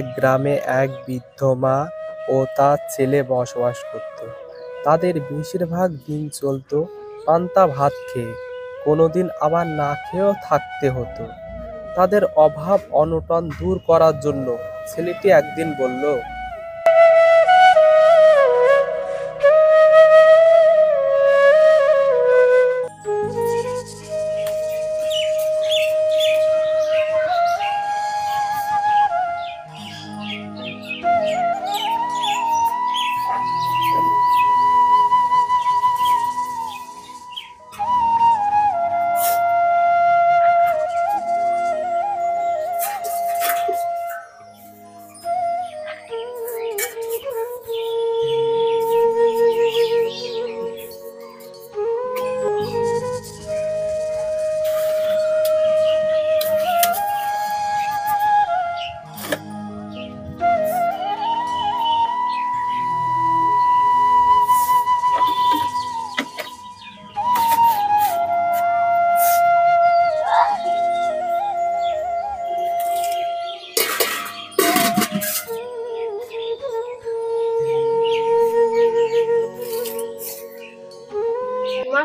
এক গ্রামে এক বৃদ্ধ মা ও তার ছেলে বসবাস করত। তাদের বেশিরভাগ দিন চলত পান্তা ভাত খেয়ে, কোনোদিন আবার না খেয়েও থাকতে হতো। তাদের অভাব অনটন দূর করার জন্য ছেলেটি একদিন বলল,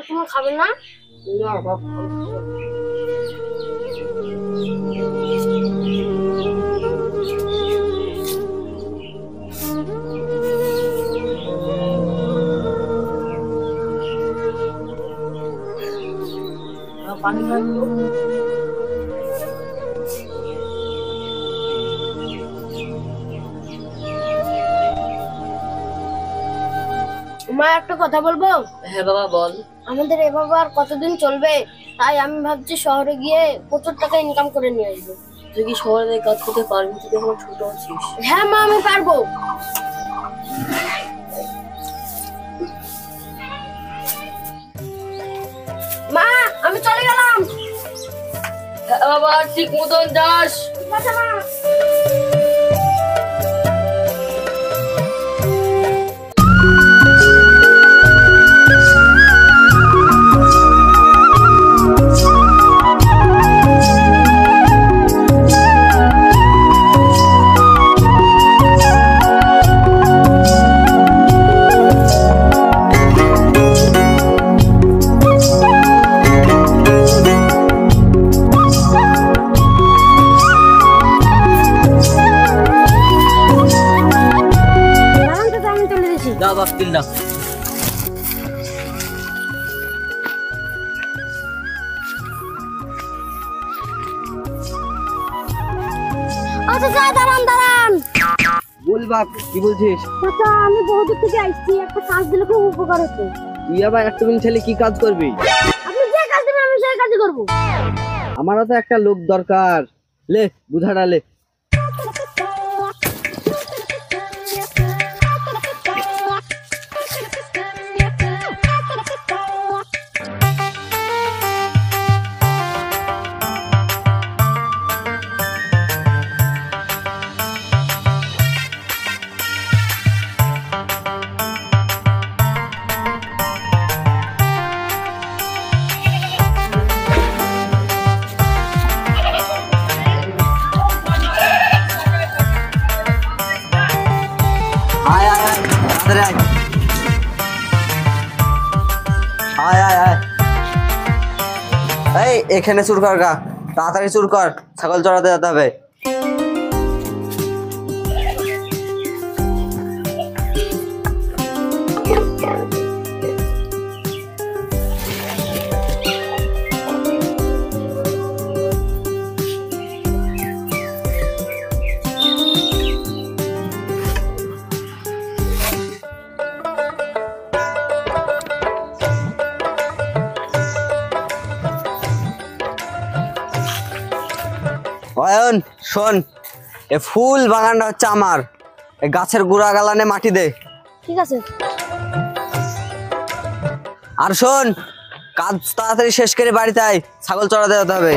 তুমি খাবে না? পানি খাবো। মা, একটা কথা বলবো? হ্যাঁ বাবা বল। আমাদের এভাবে আর কতদিন চলবে? তাই আমি ভাবছি শহরে গিয়ে প্রচুর টাকা ইনকাম করে নিয়ে আসবো। তুই কি শহরে কাজ করতে পারবি? তুই এখন ছোট আছিস। হ্যাঁ মা, আমি পারবো। মা, আমি চলে গেলাম। হ্যাঁ বাবা, ঠিক মতন যাস। ঠিক আছে মা। যা বাস কিল না। আচ্ছা দাঁড়ান দাঁড়ান। বল বাপ, কি বলছিস? চাচা, আমি বহুদূর থেকে আসছি, একটা কাজ দিলে খুব উপকার হতো। তুই আবার একটা ছেলে কি কাজ করবি? আপনি যে কাজ দেবেন আমি সেই কাজই করবো। আমারও তো একটা লোক দরকার। লে বুঝাটা লে। এখানে চুর কর গা, তাড়াতাড়ি চুর কর, ছাগল চড়াতে যেতে হবে। অয়ন শোন, এ ফুল বাগানটা হচ্ছে আমার, এই গাছের গোড়া গালানে মাটি দে। ঠিক আছে। আর শোন, কাজ তাড়াতাড়ি শেষ করে বাড়িতে আয়, ছাগল চড়াতে যেতে হবে।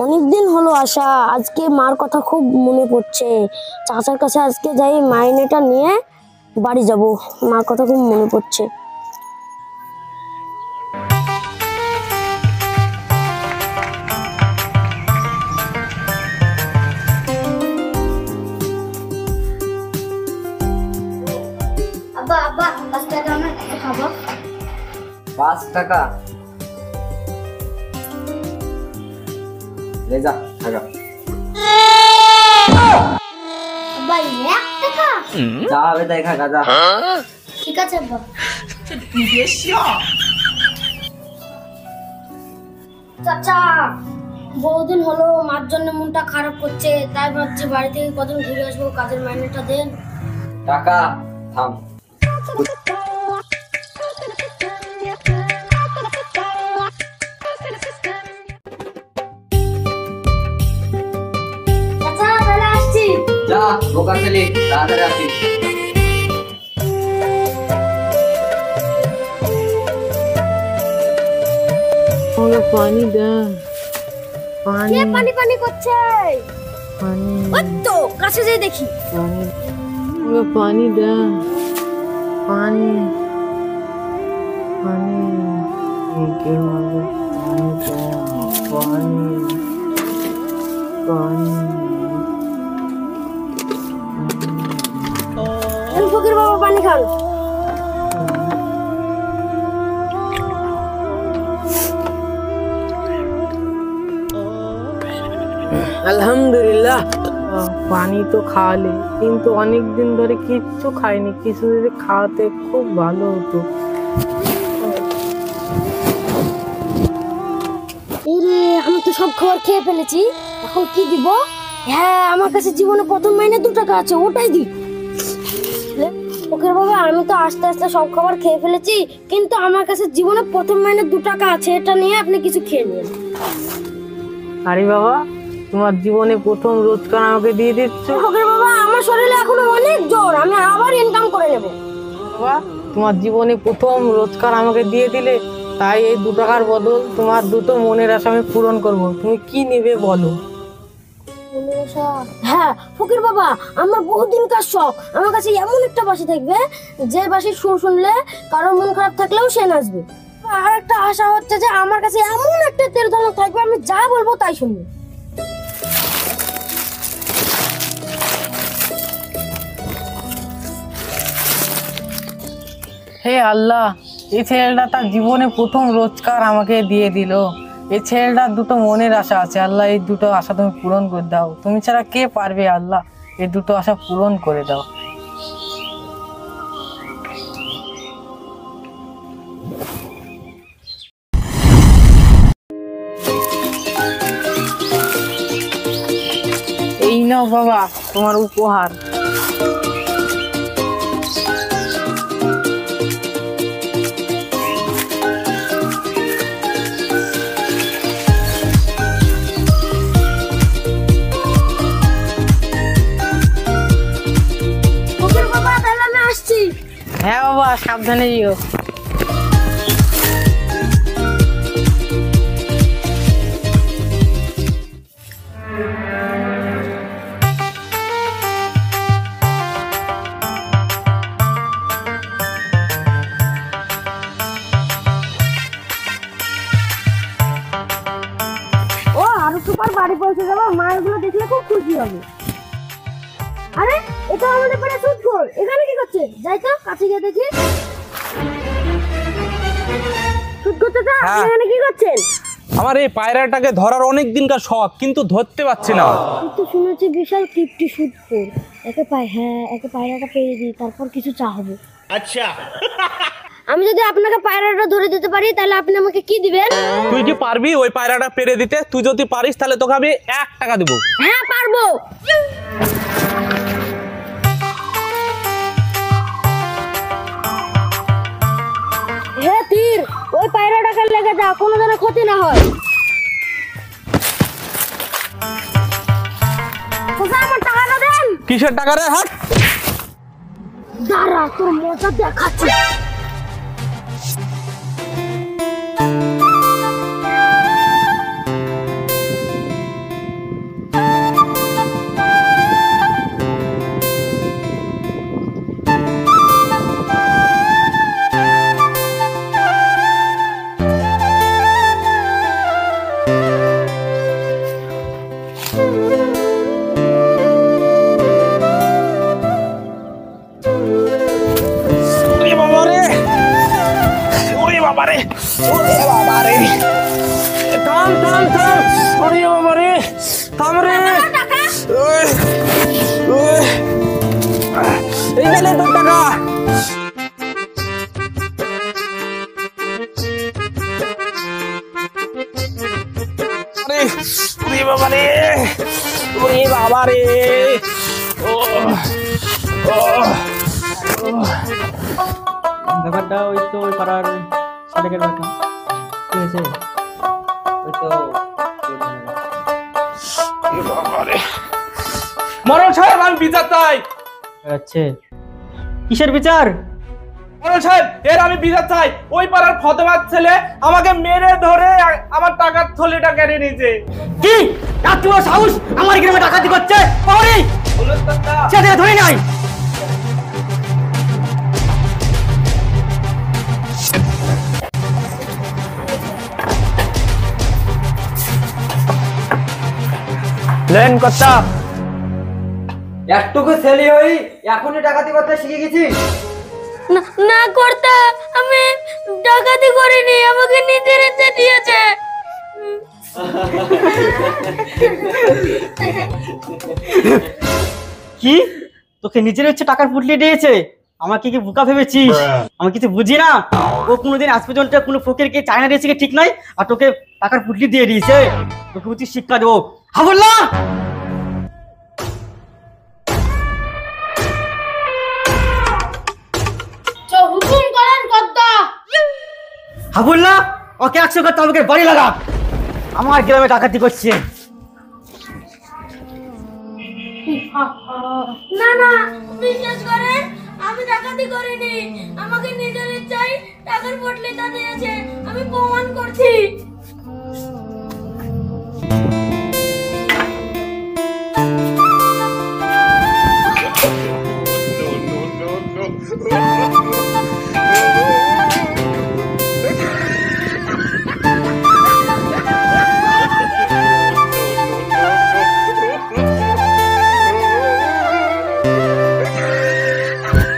অনেকদিন হলো আসা, আজকে মার কথা খুব মনে পড়ছে। চাচার কাছে আজকে যাই, মাইনেটা নিয়ে বাড়ি যাব। মার কথা খুব মনে পড়ছে। আব্বা আব্বা 5 টাকা আমার কিছু খাবো। 5 টাকা ले जा खागा। আব্বা 1 টাকা जा अबे ताई खागा जा। ঠিক আছে আব্বা। চাচা, বহুদিন হলো মার জন্য মনটা খারাপ করছে, তাই ভাবছি বাড়ি থেকে কদিন ঘুরে আসবো, কাজের মাইনেটা দেন। টাকা থাম। চাচা তাহলে আসছি। যা বোকা ছেলে, তাড়াতাড়ি আসিস। আমাকে পানি দে, পানি কে পানি পানি করছে? পানি ওই তো কাছে যেয়ে দেখি। পানি আমাকে পানি দে, পানি পানি কে আমাকে পানি দে, পানি ফকির বাবা পানি খান। আলহামদুলিল্লাহ, পানি তো খাওয়ালে, কিন্তু অনেক দিন ধরে কিচ্ছু খাইনি। কিছু যদি খাওয়াতে খুব ভালো হতো। এরে, আমি তো সব খাবার খেয়ে ফেলেছি, এখন কি দিব? হ্যাঁ, আমার কাছে জীবনে প্রথম মাইনে 2 টাকা আছে, ওটাই দি। ফকির বাবা, আমি তো আস্তে আস্তে সব খাবার খেয়ে ফেলেছি, কিন্তু আমার কাছে জীবনে প্রথম মাইনে 2 টাকা আছে, এটা নিয়ে আপনি কিছু খেয়ে নিন। আরে বাবা, তোমার জীবনে প্রথম রোজগার আমাকে দিয়ে দিচ্ছ। ফকির বাবা, আমার শরীরে এখনো অনেক জ্বর, আমি আবার ইনকাম করে নেব। বাবা, তোমার জীবনে প্রথম রোজগার আমাকে দিয়ে দিলে, তাই এই 2 টাকার বদল তোমার দুটো মনের আশা আমি পূরণ করব। তুমি কি নেবে বলো? হ্যাঁ ফকির বাবা, আমার বহুদিনকার শখ, আমার কাছে এমন একটা বাঁশি থাকবে যে বাঁশির সুর শুনলে কারোর মন খারাপ থাকলেও সে নাচবে। আর একটা আশা হচ্ছে যে আমার কাছে এমন একটা তেল ধনুক থাকবে, আমি যা বলবো তাই শুনবে। হে আল্লাহ, এই ছেলেটা তার জীবনে প্রথম রোজগার আমাকে দিয়ে দিল। এই ছেলেটার দুটো মনের আশা আছে, আল্লাহ এই দুটো আশা তুমি পূরণ করে দাও। তুমি ছাড়া কে পারবে আল্লাহ, এই দুটো আশা পূরণ করে দাও। এই নাও বাবা তোমার উপহার। ফকির বাবা, তাহলে আমি আসছি। হ্যাঁ বাবা, সাবধানে যেও। ও, আরো সুপার বাড়ি পৌঁছে যাবো, মা এগুলো দেখলে খুব খুশি হবে। আরে, এটা আমাদের পাড়া সুদখোর, এখানে কি করছে? যাই তো কাছে গিয়ে দেখি। সুদখোর চাচা, হ্যাঁ। আপনি এখানে কি করছেন? আমার এই পায়রাটাকে ধরার অনেক দিনকার শখ, কিন্তু ধরতে পারছি না। কিন্তু শুনেছি বিশাল কিপটি সুদখোর। একে পায়রাটা পেয়ে দিই, তারপর কিছু চা হবে। আচ্ছা, আমি যদি আপনাকে পায়রাটা ধরে দিতে পারি, তাহলে আপনি আমাকে কি দিবেন? তুই কি পারবি ওই পায়রাটা পেরে দিতে? তুই যদি পারিস তাহলে তোকে আমি 1 টাকা দেবো। হ্যাঁ পারবো। হে তীর, ওই পায়রাটাকে লেগে যা, কোনো যেন ক্ষতি না হয়। চাচা, আমার টাকাটা দেন। কিসের টাকা রে? হাট! দাঁড়া, তোর মজা দেখাচ্ছি। থাম থাম থাম, ওরে বাবা রে, থাম রে। এই নে তোর টাকা। ওরে বাবা রে, ওরে বাবা রে। ব্যাপারটা ওই তো ওই পাড়ার সাদেকের ব্যাপার কি হয়েছে? ওই তো মরল সাহেব, আমি বিচার চাই। আচ্ছা, কিসের বিচার? মরল সাহেব, এর আমি বিচার চাই। ওই পাড়ার ফতেমার ছেলে আমাকে মেরে ধরে আমার টাকার থলিটা কেড়ে নিয়েছে। কি এত বড় সাহস আমার গ্রামে ডাকাতি করছে? পাওরি ছেলে ধরে নাই। লেন কর্তা। একটুকু ছেলে হই এখনই ডাকাতি করতে শিখে গেছি? না না কর্তা, আমি ডাকাতি করিনি, আমাকে নিজের ইচ্ছে দিয়েছে। কি তোকে নিজের হচ্ছে টাকার পুটলি দিয়েছে? আমাকে কি বোকা ভেবেছিস? আমি কিছু বুঝি না। ও কোনোদিন আজ পর্যন্ত কোনো ফকিরকে চায়না দিয়েছে কি ঠিক নাই, আর তোকে টাকার পুটলি দিয়ে দিয়েছে। তোকে উচিত শিক্ষা দেবো। হাবুল্লাহ, হুকুম করেন কর্তা। হাবুল্লাহ, ওকে 100 টাকা আমাকে বাড়ি লাগা। আমার গ্রামে ডাকাতি করছে। না না, বিশ্বাস করেন, আমি ডাকাতি করিনি, আমাকে নিজের ইচ্ছায় টাকার পটলিটা দিয়েছে, আমি প্রমাণ করছি।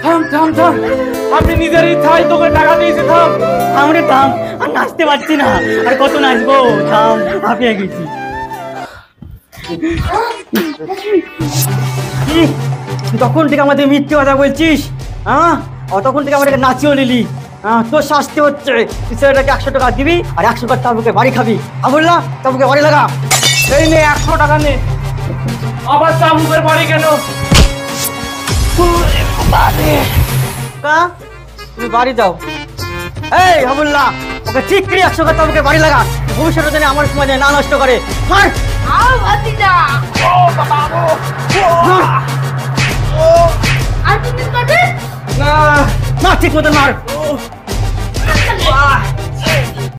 থাম থাম থাম, আমি নিজের ইচ্ছায় তোকে টাকা দিয়েছি। থাম। আমরা থাম, আর নাচতে পারছি না, আর কত নাচবো? থাম, হাঁপিয়ে গেছি। কি তুই তখন থেকে আমাদের মিথ্যে কথা বলছিস? হ্যাঁ, তখন থেকে আমাদেরকে নাচিও নিলি। তোর শাস্তি হচ্ছে, তুই ছেলেটাকে 100 টাকা দিবি আর 100 টাকা তাবুকে বাড়ি খাবি। বললাম তাবুকে বাড়ি লাগা। এই নে 100 টাকা নে। আবার চাবুকের বাড়ি কেন? তুমি বাড়ি দাও। এই হাবুল্লাহ, ওকে ঠিক করে 100 টাকা তাবুকে বাড়ি লাগা। ভবিষ্যতে জানি আমার সময় না নষ্ট করে। মার। আও ভাতিজা, আর তুমি করবে না না, ঠিক মতন মার।